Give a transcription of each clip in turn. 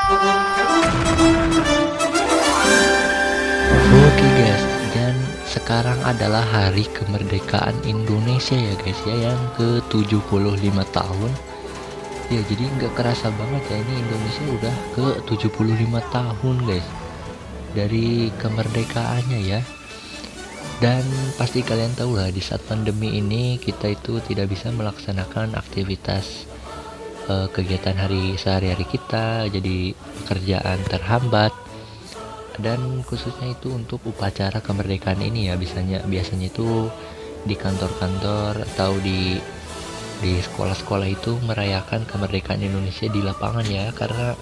Oke guys, dan sekarang adalah hari kemerdekaan Indonesia ya guys ya, yang ke-75 tahun. Ya jadi nggak kerasa banget ya, ini Indonesia udah ke-75 tahun guys dari kemerdekaannya ya. Dan pasti kalian tahu lah, di saat pandemi ini kita itu tidak bisa melaksanakan aktivitas kegiatan sehari-hari kita, jadi pekerjaan terhambat. Dan khususnya itu untuk upacara kemerdekaan ini ya, biasanya itu di kantor-kantor atau di sekolah-sekolah itu merayakan kemerdekaan Indonesia di lapangan ya, karena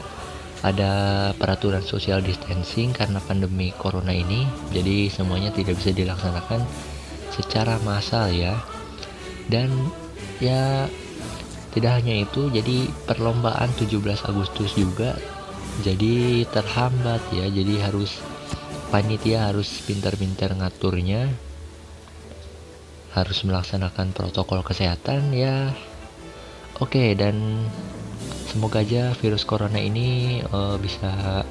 ada peraturan social distancing karena pandemi corona ini, jadi semuanya tidak bisa dilaksanakan secara massal ya. Dan ya tidak hanya itu, jadi perlombaan 17 Agustus juga jadi terhambat ya, jadi panitia harus pintar-pintar ngaturnya, harus melaksanakan protokol kesehatan ya. Oke, dan semoga aja virus corona ini bisa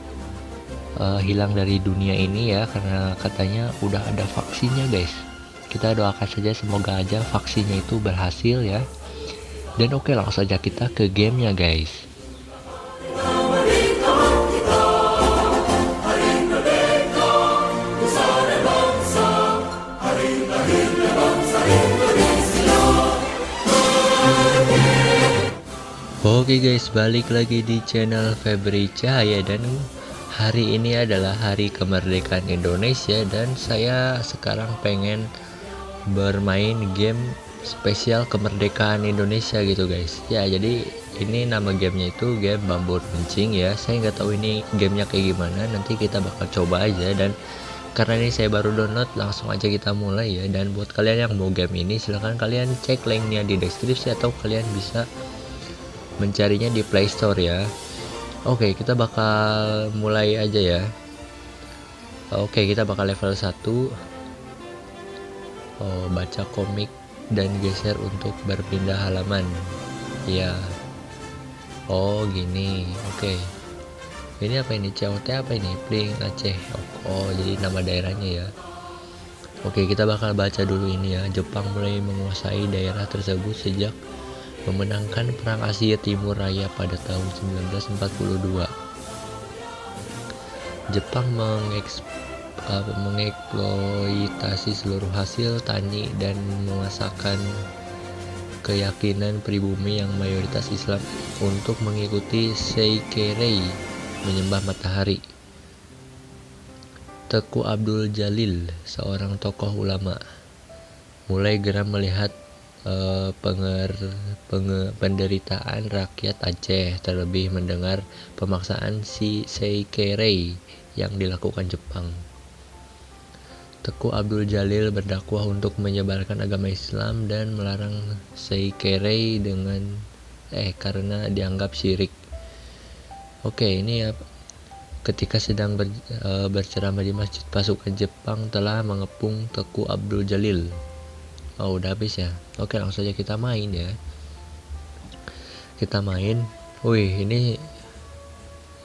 hilang dari dunia ini ya, karena katanya udah ada vaksinnya guys. Kita doakan saja semoga aja vaksinnya itu berhasil ya. Dan oke, langsung saja kita ke gamenya guys. Oke guys, balik lagi di channel Febri Cahaya, dan hari ini adalah hari kemerdekaan Indonesia, dan saya sekarang pengen bermain game spesial kemerdekaan Indonesia gitu guys ya. Jadi ini nama gamenya itu game bambu runcing ya. Saya nggak tahu ini gamenya kayak gimana, nanti kita bakal coba aja. Dan karena ini saya baru download, langsung aja kita mulai ya. Dan buat kalian yang mau game ini, silahkan kalian cek linknya di deskripsi atau kalian bisa mencarinya di Play Store ya. Oke, kita bakal mulai aja ya. Oke, kita bakal level 1. Baca komik dan geser untuk berpindah halaman ya. Oh gini, oke. Ini apa ini, COT apa ini, Pling Aceh. Jadi nama daerahnya ya. Oke, kita bakal baca dulu ini ya. Jepang mulai menguasai daerah tersebut sejak memenangkan Perang Asia Timur Raya pada tahun 1942. Jepang mengeksploitasi seluruh hasil tani dan memasakkan keyakinan pribumi yang mayoritas Islam untuk mengikuti Seikerei, menyembah matahari. Teku Abdul Jalil, seorang tokoh ulama, mulai geram melihat penderitaan rakyat Aceh, terlebih mendengar pemaksaan si Seikerei yang dilakukan Jepang. Teku Abdul Jalil berdakwah untuk menyebarkan agama Islam dan melarang Seikerei karena dianggap syirik. Oke, ini ya. Ketika sedang berceramah di masjid, pasukan Jepang telah mengepung Teku Abdul Jalil. Udah habis ya. Oke, langsung aja kita main ya. Kita main. Wih, ini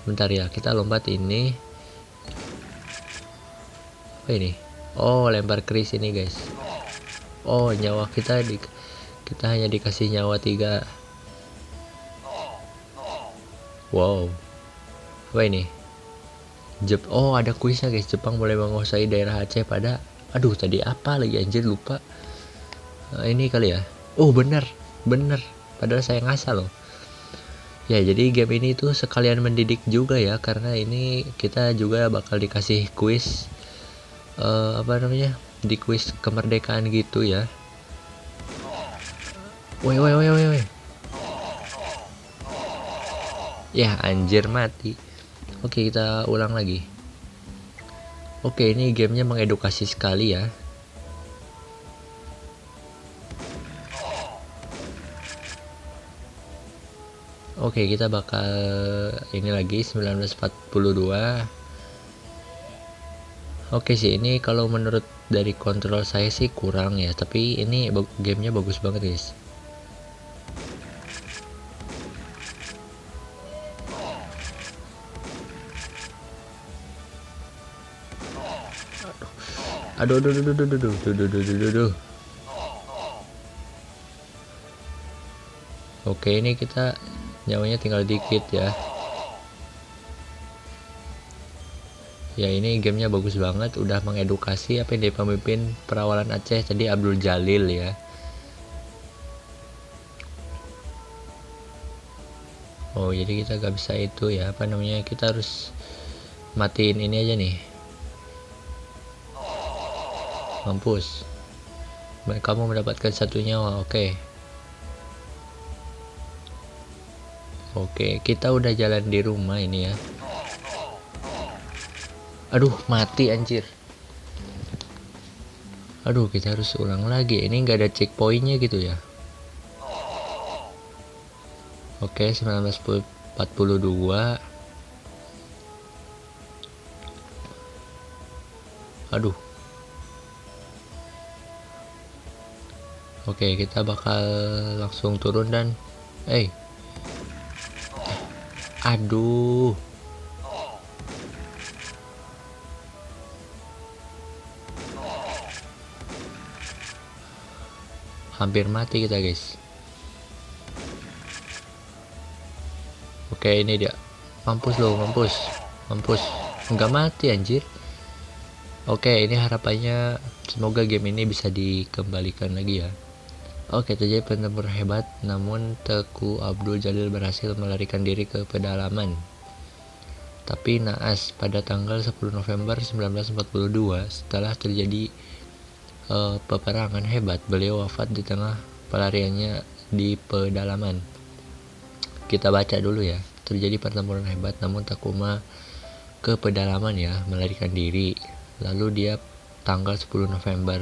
bentar ya, kita lompat ini. Apa ini? Lempar keris ini guys. Nyawa kita hanya dikasih nyawa 3. Wow. Apa ini? Ada kuisnya guys. Jepang mulai menguasai daerah Aceh pada tadi apa lagi anjir, lupa. Ini kali ya. Bener. Padahal saya ngasal loh. Ya, jadi game ini tuh sekalian mendidik juga ya, karena ini kita juga bakal dikasih kuis di kuis kemerdekaan gitu ya. Woi. Ya anjir, mati. Oke, kita ulang lagi. Oke, ini gamenya mengedukasi sekali ya. Oke, kita bakal ini lagi 1942. Oke sih, ini kalau menurut dari kontrol saya sih kurang ya, tapi ini gamenya bagus banget guys. Aduh, aduh, aduh, aduh, aduh, aduh, aduh, aduh, aduh, aduh. Oke, ini kita nyawanya tinggal dikit ya. Ya, ini gamenya bagus banget, udah mengedukasi apa yang dari pemimpin perawalan Aceh tadi, Abdul Jalil ya. Oh, jadi kita gak bisa itu ya, apa namanya, kita harus matiin ini aja nih. Mampus. Kamu mendapatkan 1 nyawa. Oke, kita udah jalan di rumah ini ya. Aduh, mati anjir. Aduh, kita harus ulang lagi. Ini nggak ada checkpointnya gitu ya. Oke, 1942. Aduh. Oke, kita bakal langsung turun dan aduh. Hampir mati kita, guys. Oke, ini dia. Mampus loh, mampus. Enggak mati anjir. Oke, ini harapannya semoga game ini bisa dikembalikan lagi ya. Oke, terjadi penempur hebat, namun Teku Abdul Jalil berhasil melarikan diri ke pedalaman. Tapi naas, pada tanggal 10 November 1942, setelah terjadi peperangan hebat, beliau wafat di tengah pelariannya di pedalaman. Kita baca dulu ya. Terjadi pertempuran hebat, namun Takuma ke pedalaman ya, melarikan diri. Lalu dia tanggal 10 November,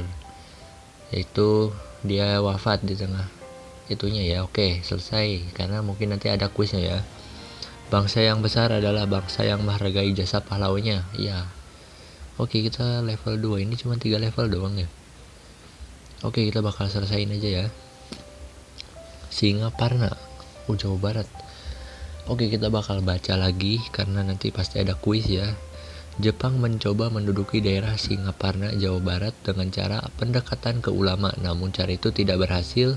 yaitu dia wafat di tengah itunya ya. Oke, selesai, karena mungkin nanti ada kuisnya ya. Bangsa yang besar adalah bangsa yang menghargai jasa pahlawannya ya. Oke, kita level 2, ini cuma 3 level doang ya. Oke, kita bakal selesaiin aja ya. Singaparna, Jawa Barat. Oke, kita bakal baca lagi karena nanti pasti ada kuis ya. Jepang mencoba menduduki daerah Singaparna, Jawa Barat dengan cara pendekatan ke ulama, namun cara itu tidak berhasil.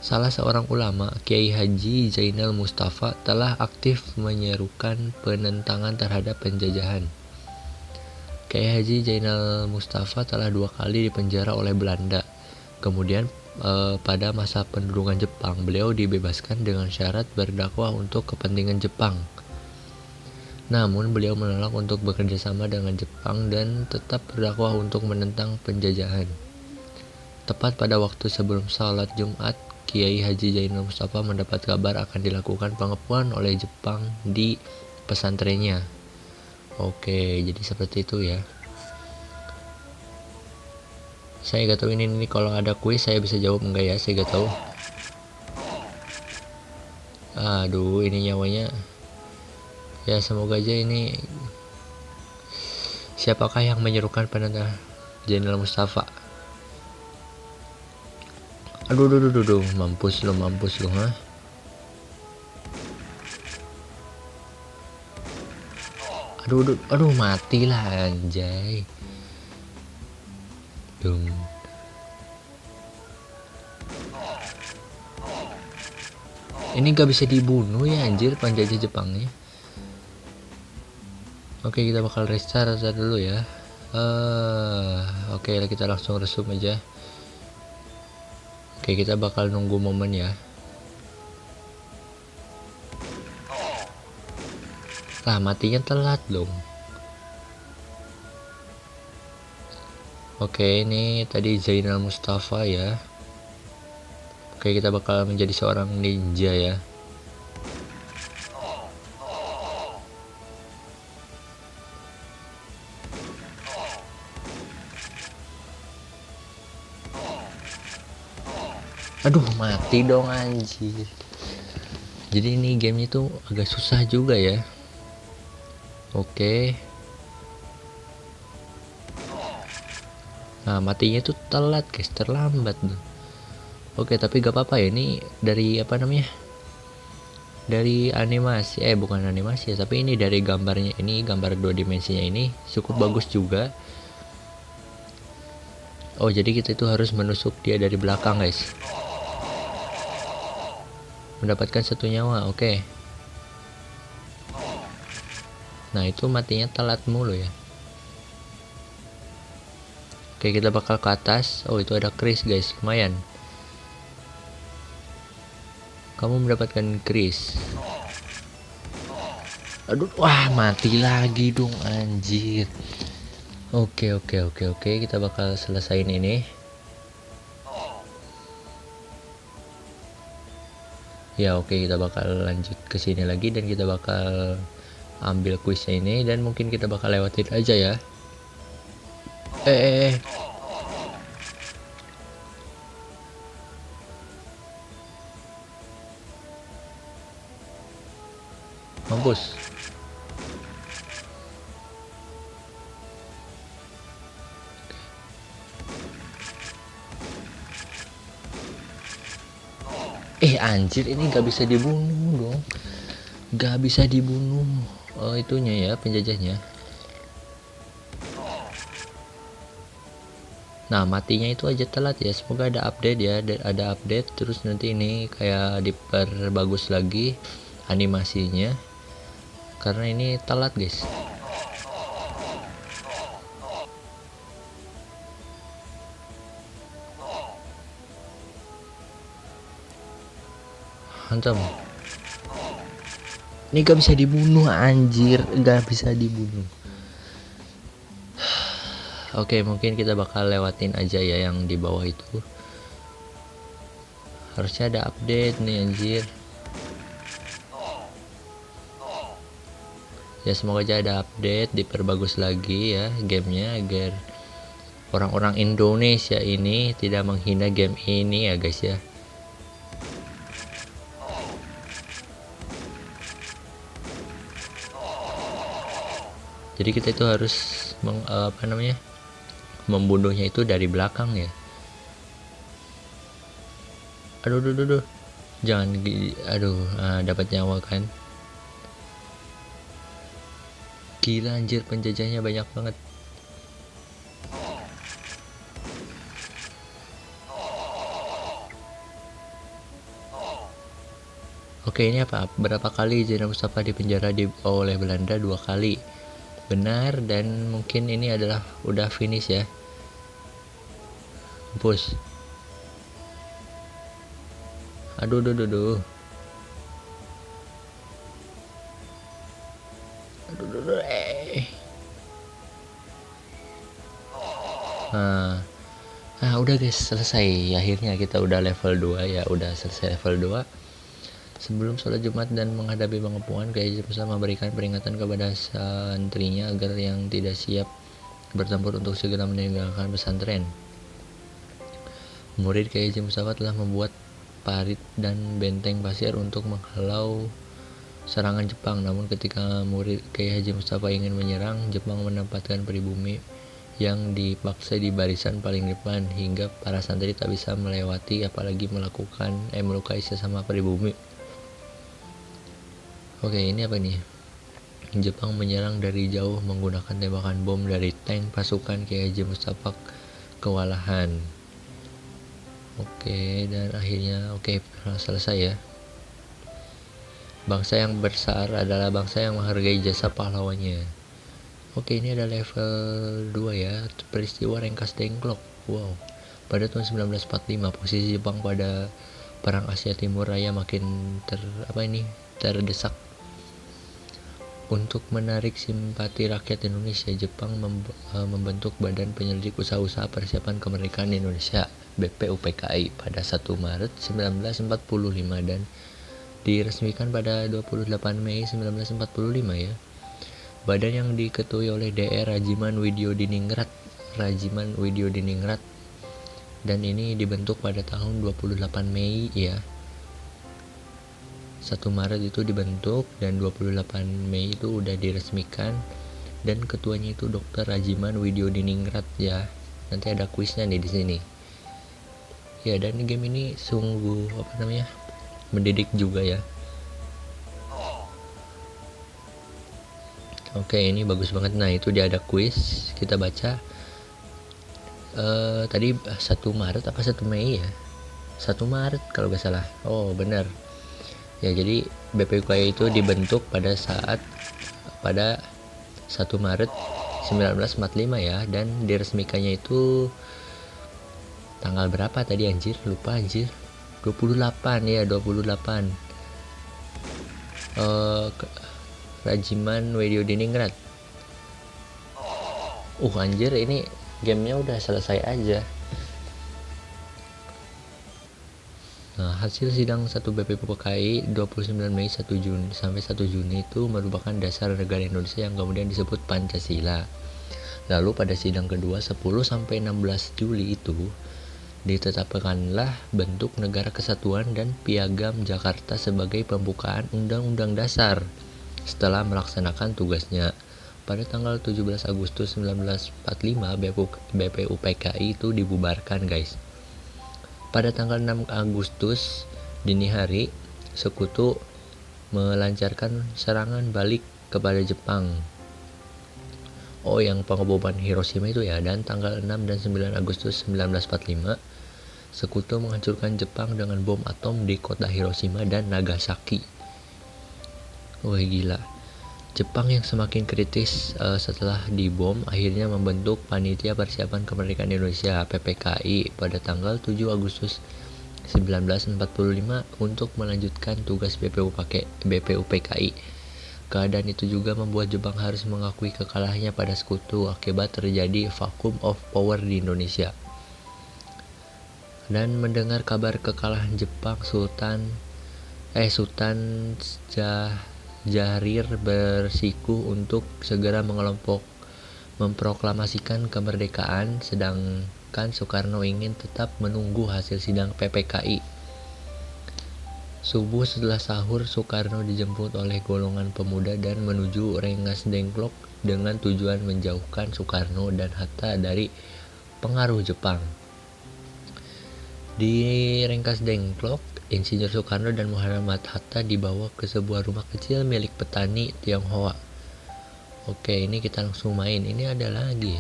Salah seorang ulama, Kiai Haji Zainal Mustafa, telah aktif menyerukan penentangan terhadap penjajahan. Kiai Haji Zainal Mustafa telah 2 kali dipenjara oleh Belanda. Kemudian pada masa pendudukan Jepang, beliau dibebaskan dengan syarat berdakwah untuk kepentingan Jepang. Namun beliau menolak untuk bekerja sama dengan Jepang dan tetap berdakwah untuk menentang penjajahan. Tepat pada waktu sebelum salat Jumat, Kiai Haji Zainal Mustafa mendapat kabar akan dilakukan pengepungan oleh Jepang di pesantrennya. Oke, jadi seperti itu ya. Saya gak tahu ini kalau ada kuis saya bisa jawab enggak ya, saya gak tahu. Aduh, ini nyawanya. Ya, semoga aja ini. Siapakah yang menyerukan penentang Jenderal Mustafa? Aduh, mampus lu, ha. Aduh, matilah anjay. Ini gak bisa dibunuh ya anjir penjajah Jepangnya. Oke, kita bakal restart dulu ya. Oke, kita langsung resume aja. Oke, kita bakal nunggu momen ya. Lah, matinya telat dong. Oke, ini tadi Zainal Mustafa ya. Oke, kita bakal menjadi seorang ninja ya. Aduh, mati dong anjir. Jadi ini gamenya tuh agak susah juga ya. Oke. Nah, matinya tuh telat guys, terlambat tuh. Oke, tapi gak apa-apa ya, ini dari apa namanya, dari animasi, bukan animasi ya, tapi ini dari gambarnya, ini gambar 2 dimensinya ini cukup bagus juga. Oh, jadi kita itu harus menusuk dia dari belakang, guys. Mendapatkan 1 nyawa, oke. Nah, itu matinya telat mulu ya. Oke, kita bakal ke atas. Oh, itu ada Chris, guys. Lumayan. Kamu mendapatkan Chris. Aduh, wah, mati lagi dong, anjir. Oke. Kita bakal selesain ini. Ya, oke, kita bakal lanjut ke sini lagi dan kita bakal ambil kuisnya ini dan mungkin kita bakal lewatin aja ya. Mampus. Anjir, ini gak bisa dibunuh dong. Gak bisa dibunuh. Oh, itunya ya, penjajahnya. Nah, matinya itu aja telat ya. Semoga ada update ya, ada update terus nanti ini kayak diperbagus lagi animasinya. Karena ini telat, guys. Hantam. Ini gak bisa dibunuh, anjir. Gak bisa dibunuh. Oke, mungkin kita bakal lewatin aja ya yang di bawah itu. Harusnya ada update nih, anjir. Ya, semoga aja ada update, diperbagus lagi ya gamenya agar orang-orang Indonesia ini tidak menghina game ini ya, guys ya. Jadi kita itu harus membunuhnya itu dari belakang ya. Aduh. Jangan dapat nyawa kan. Gila, anjir, penjajahnya banyak banget. Oke, ini apa? Berapa kali Jenderal Mustafa dipenjara oleh Belanda? 2 kali. Benar, dan mungkin ini adalah udah finish ya. Push. Aduh. Udah guys, selesai. Akhirnya kita udah level 2 ya, udah selesai level 2. Sebelum sholat Jumat dan menghadapi pengepungan, Kiai Mustafa memberikan peringatan kepada santrinya agar yang tidak siap bertempur untuk segera meninggalkan pesantren. Murid Kiai Mustafa telah membuat parit dan benteng pasir untuk menghalau serangan Jepang. Namun ketika murid Kiai Haji Mustafa ingin menyerang, Jepang menempatkan pribumi yang dipaksa di barisan paling depan hingga para santri tak bisa melewati apalagi melukai sesama pribumi. Oke, ini apa nih? Jepang menyerang dari jauh menggunakan tembakan bom dari tank pasukan Kiai Haji Mustafa kewalahan. Oke, dan akhirnya selesai ya. Bangsa yang besar adalah bangsa yang menghargai jasa pahlawannya. Oke, ini ada level 2 ya, peristiwa Rengkas Dengklok. Wow. Pada tahun 1945, posisi Jepang pada Perang Asia Timur Raya makin terdesak. Untuk menarik simpati rakyat Indonesia, Jepang membentuk Badan Penyelidik Usaha-Usaha Persiapan Kemerdekaan Indonesia (BPUPKI) pada 1 Maret 1945 dan diresmikan pada 28 Mei 1945 ya. Badan yang diketuai oleh Dr. Rajiman Widyodiningrat dan ini dibentuk pada tahun 28 Mei ya. 1 Maret itu dibentuk dan 28 Mei itu udah diresmikan dan ketuanya itu Dr. Rajiman Widyodiningrat ya. Nanti ada kuisnya nih di sini. Ya, dan game ini sungguh mendidik juga ya. Oke, ini bagus banget. Nah, itu dia ada kuis, kita baca. tadi 1 Maret apa 1 Mei ya, 1 Maret kalau nggak salah. Oh benar ya, jadi BPUKI itu dibentuk pada 1 Maret 1945 ya, dan diresmikannya itu tanggal berapa tadi anjir, lupa anjir. 28 ya, 28. Rajiman Weddiodiningrat. Anjir, ini gamenya udah selesai aja. Nah, hasil sidang 1 BPUKI 29 Mei 1 Juni sampai 1 Juni itu merupakan dasar negara Indonesia yang kemudian disebut Pancasila. Lalu pada sidang kedua 10 sampai 16 Juli itu ditetapkanlah bentuk Negara Kesatuan dan Piagam Jakarta sebagai pembukaan Undang-Undang Dasar setelah melaksanakan tugasnya. Pada tanggal 17 Agustus 1945 BPUPKI itu dibubarkan, guys. Pada tanggal 6 Agustus dini hari, Sekutu melancarkan serangan balik kepada Jepang. Yang pengeboman Hiroshima itu ya. Dan tanggal 6 dan 9 Agustus 1945, Sekutu menghancurkan Jepang dengan bom atom di kota Hiroshima dan Nagasaki. Gila. Jepang yang semakin kritis setelah dibom akhirnya membentuk Panitia Persiapan Kemerdekaan Indonesia (PPKI) pada tanggal 7 Agustus 1945 untuk melanjutkan tugas BPUPKI. Keadaan itu juga membuat Jepang harus mengakui kekalahannya pada Sekutu akibat terjadi vacuum of power di Indonesia. Dan mendengar kabar kekalahan Jepang, Sultan Syahrir bersikukuh untuk segera memproklamasikan kemerdekaan, sedangkan Soekarno ingin tetap menunggu hasil sidang PPKI. Subuh setelah sahur, Soekarno dijemput oleh golongan pemuda dan menuju Rengas Dengklok dengan tujuan menjauhkan Soekarno dan Hatta dari pengaruh Jepang. Di Rengas Dengklok, Insinyur Soekarno dan Muhammad Hatta dibawa ke sebuah rumah kecil milik petani Tionghoa. Ini kita langsung main. Ini ada lagi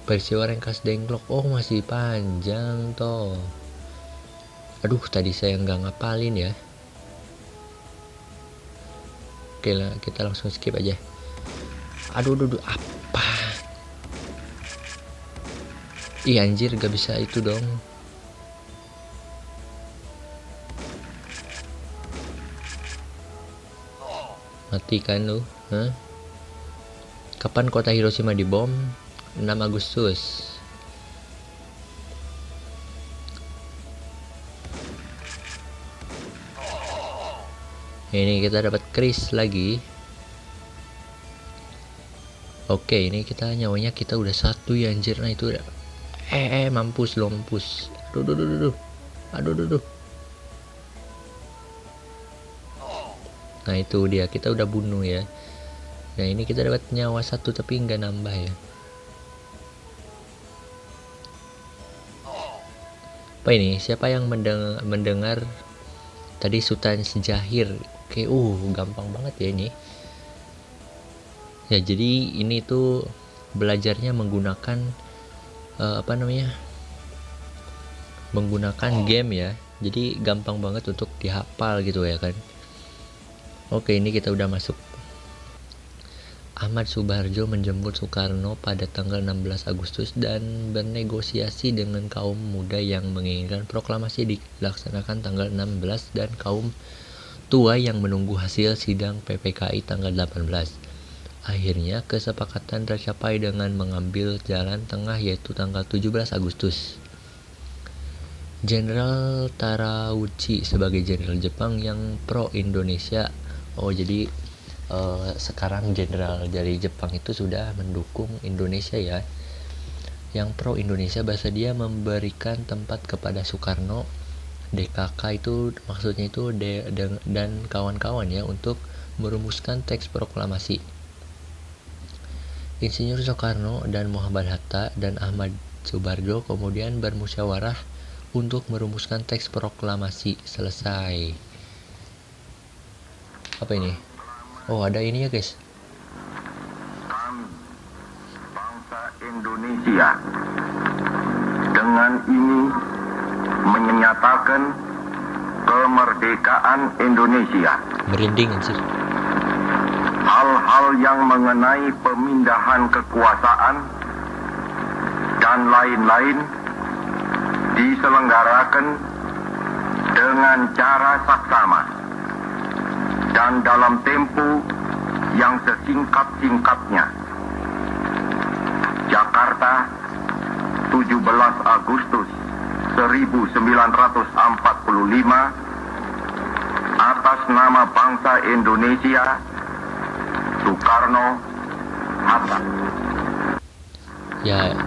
peristiwa Rengas Dengklok. Masih panjang toh. Aduh, tadi saya nggak ngapalin ya. Oke lah, kita langsung skip aja. Aduh, apa? Anjir, gak bisa itu dong. Mati kan lu? Kapan kota Hiroshima dibom? 6 Agustus. Ini kita dapat Chris lagi. Ini kita nyawanya kita udah 1 ya anjir. Nah itu udah mampus. Aduh. Nah itu dia, kita udah bunuh ya. Nah ini kita dapat nyawa 1 tapi nggak nambah ya. Apa ini? Siapa yang mendengar tadi Sultan Syahrir? Gampang banget ya ini. Ya jadi ini tuh belajarnya menggunakan menggunakan game ya. Jadi gampang banget untuk dihafal gitu ya kan. Ini kita udah masuk. Ahmad Subarjo menjemput Soekarno pada tanggal 16 Agustus dan bernegosiasi dengan kaum muda yang menginginkan proklamasi dilaksanakan tanggal 16 dan kaum tua yang menunggu hasil sidang PPKI tanggal 18. Akhirnya kesepakatan tercapai dengan mengambil jalan tengah yaitu tanggal 17 Agustus. Jenderal Tarawuchi sebagai jenderal Jepang yang pro Indonesia. Jadi sekarang jenderal dari Jepang itu sudah mendukung Indonesia ya. Yang pro Indonesia bahasa dia memberikan tempat kepada Soekarno, DKK itu maksudnya itu dan kawan-kawan ya untuk merumuskan teks proklamasi. Insinyur Soekarno dan Muhammad Hatta dan Ahmad Subarjo kemudian bermusyawarah untuk merumuskan teks proklamasi. Selesai. Apa ini? Ada ini ya guys. Bangsa Indonesia Indonesia. Dengan ini menyatakan kemerdekaan Indonesia. Merinding anjir. Hal-hal yang mengenai pemindahan kekuasaan dan lain-lain diselenggarakan dengan cara saksama dan dalam tempo yang sesingkat-singkatnya. Jakarta, 17 Agustus 1945, atas nama bangsa Indonesia, Soekarno Hatta. Ya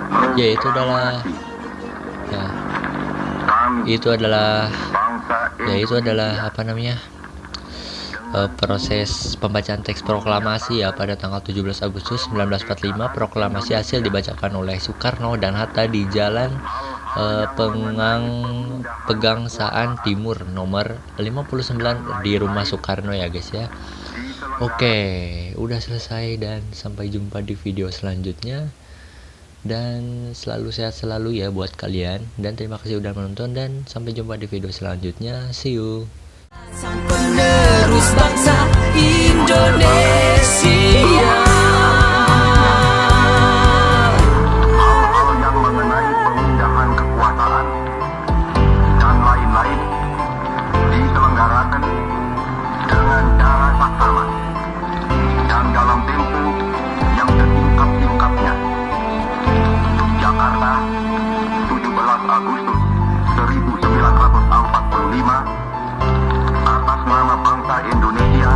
itu adalah apa namanya, proses pembacaan teks proklamasi ya pada tanggal 17 Agustus 1945. Proklamasi hasil dibacakan oleh Soekarno dan Hatta di Jalan Pegangsaan Timur nomor 59 di rumah Soekarno ya guys ya. Oke, udah selesai dan sampai jumpa di video selanjutnya. Dan selalu sehat selalu ya buat kalian. Dan terima kasih udah menonton dan sampai jumpa di video selanjutnya. See you. Sang penerus bangsa Indonesia. Hal-hal yang mengenai pemindahan kekuasaan dan lain-lain diselenggarakan dengan cara saksama dan dalam tempo yang sesingkat-singkatnya. Jakarta, 17 Agustus 1945, atas nama bangsa Indonesia,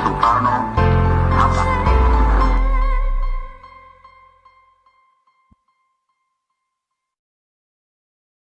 Soekarno